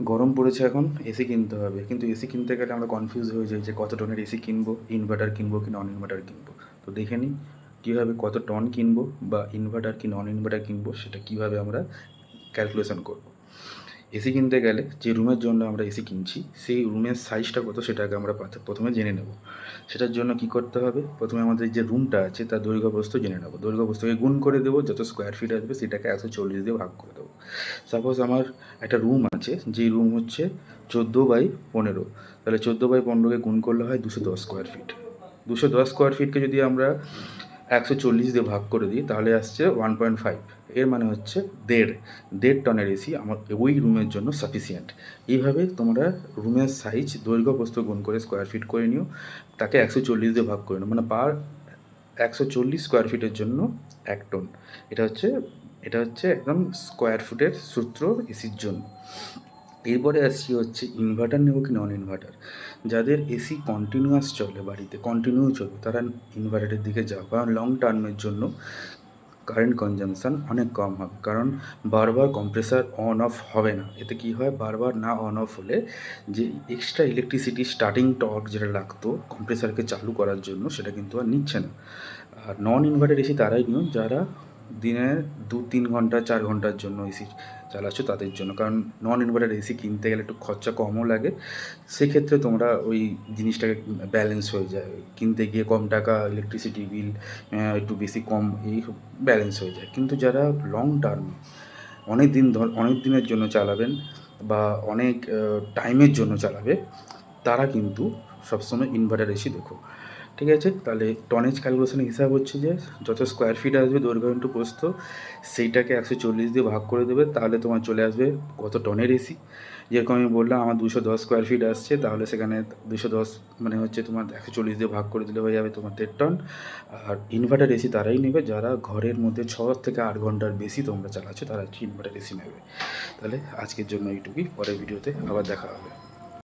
গরম পড়েছে, এখন এসি কিনতে হবে, কিন্তু এসি কিনতে গেলে আমরা কনফিউজ হয়ে যাই যে কত টনের এসি কিনবো, ইনভার্টার কিনবো কি নন ইনভার্টার কিনবো। তো দেখে নিই কীভাবে কত টন কিনবো বা ইনভার্টার কি নন ইনভার্টার কিনবো সেটা কীভাবে আমরা ক্যালকুলেশন করব। এসি কিনতে গেলে যে রুমের জন্য আমরা এসি কিনছি সেই রুমের সাইজটা কত সেটাকে আমরা প্রথমে জেনে নেব। সেটার জন্য কি করতে হবে, প্রথমে আমাদের যে রুমটা আছে তার দৈর্ঘ্য প্রস্থ জেনে নেব। দৈর্ঘ্য প্রস্থকে গুণ করে দেবো, যত স্কোয়ার ফিট আসবে সেটাকে 140 দিয়ে ভাগ করে দেবো। সাপোজ আমার একটা রুম আছে, যেই রুম হচ্ছে 14x15, তাহলে 14x15কে গুণ করলে হয় 210 স্কোয়ার ফিট। 210 স্কোয়ার ফিটকে যদি আমরা 140 দিয়ে ভাগ করে দিই তাহলে আসছে 1.5। এর মানে হচ্ছে দেড় টনের এসি আমার ওই রুমের জন্য সাফিসিয়েন্ট। এইভাবে তোমরা রুমের সাইজ দৈর্ঘ্য প্রস্থ গুণ করে স্কোয়ার ফিট করে নিও, তাকে 140 দিয়ে ভাগ করে নিও, মানে পার 140 স্কোয়ার ফিটের জন্য 1 টন। এটা হচ্ছে একদম স্কোয়ার ফুটের সূত্র এসির জন্য। এরপরে আসছি হচ্ছে ইনভার্টার নেব কি নন ইনভার্টার। যাদের এসি কন্টিনিউয়াস চলে, বাড়িতে কন্টিনিউ চলবে, তারা ইনভার্টারের দিকে যাও, কারণ লং টার্মের জন্য কারেন্ট কনজামশান অনেক কম হবে, কারণ বারবার কম্প্রেসার অন অফ হবে না। এতে কি হয়, বারবার না অন অফ হলে যে এক্সট্রা ইলেকট্রিসিটি স্টার্টিং টর্ক যেটা লাগতো কম্প্রেসারকে চালু করার জন্য সেটা কিন্তু আর নিচ্ছে না। আর নন ইনভার্টার এসি তারাই নিও যারা দিনে 2-3 ঘন্টা 4 ঘন্টার জন্য এসি চালাচ্ছ তাদের জন্য, কারণ নন ইনভার্টার এসি কিনতে গেলে একটু খরচা কমও লাগে। সেক্ষেত্রে তোমরা ওই জিনিসটাকে ব্যালেন্স হয়ে যায়, কিনতে গিয়ে কম টাকা ইলেকট্রিসিটি বিল একটু বেশি কম এই ব্যালেন্স হয়ে যায়। কিন্তু যারা লং টার্মে অনেক দিনের জন্য চালাবেন বা অনেক টাইমের জন্য চালাবে, তারা কিন্তু সবসময় ইনভার্টার এসি দেখো। ঠিক আছে, তাহলে টনেজ ক্যালকুলেশনের হিসাব হচ্ছে যে যত স্কোয়ার ফিট আসবে দৈর্ঘ্য ইন্টু প্রস্থ, সেইটাকে 140 দিয়ে ভাগ করে দেবে, তাহলে তোমার চলে আসবে কত টনের এসি। যেরকম আমি বললাম আমার 210 স্কোয়ার ফিট আসছে, তাহলে সেখানে 210 মানে হচ্ছে তোমার 140 দিয়ে ভাগ করে দিলে হয়ে যাবে তোমার 1.5 টন। আর ইনভার্টার এসি তারাই নেবে যারা ঘরের মধ্যে 6 থেকে 8 ঘন্টার বেশি তোমরা চালাচ্ছ, তারা হচ্ছে ইনভার্টার এসি নেবে। তাহলে আজকের জন্য এইটুকুই, পরের ভিডিওতে আবার দেখা হবে।